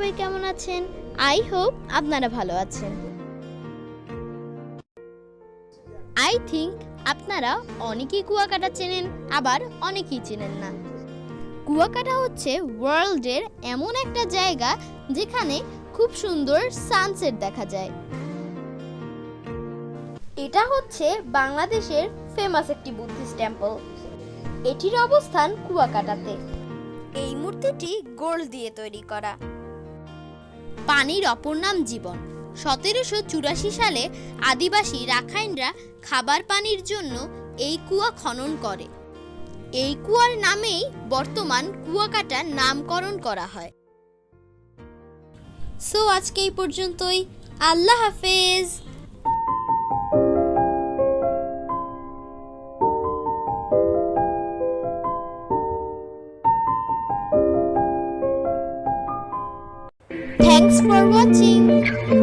সবাই কেমন আছেন? আই হোপ আপনারা ভালো আছেন। আই থিঙ্ক আপনারা অনেকেই কুয়াকাটা চেনেন, আবার অনেকেই চেনেন না। কুয়াকাটা হচ্ছে ওয়ার্ল্ডের এমন একটা জায়গা যেখানে খুব সুন্দর সানসেট দেখা যায়। এটা হচ্ছে বাংলাদেশের ফেমাস একটি বুদ্ধিস্ট টেম্পল। এটির অবস্থান কুয়াকাটাতে। এই মূর্তিটি গোল্ড দিয়ে তৈরি করা। পানির অপর নাম জীবন। 1784 সালে আদিবাসী রাখাইনরা খাবার পানির জন্য এই কুয়া খনন করে। এই কুয়ার নামেই বর্তমান কুয়াকাটার নামকরণ করা হয়। সো আজকে এই পর্যন্তই। আল্লাহ হাফেজ। Thanks for watching.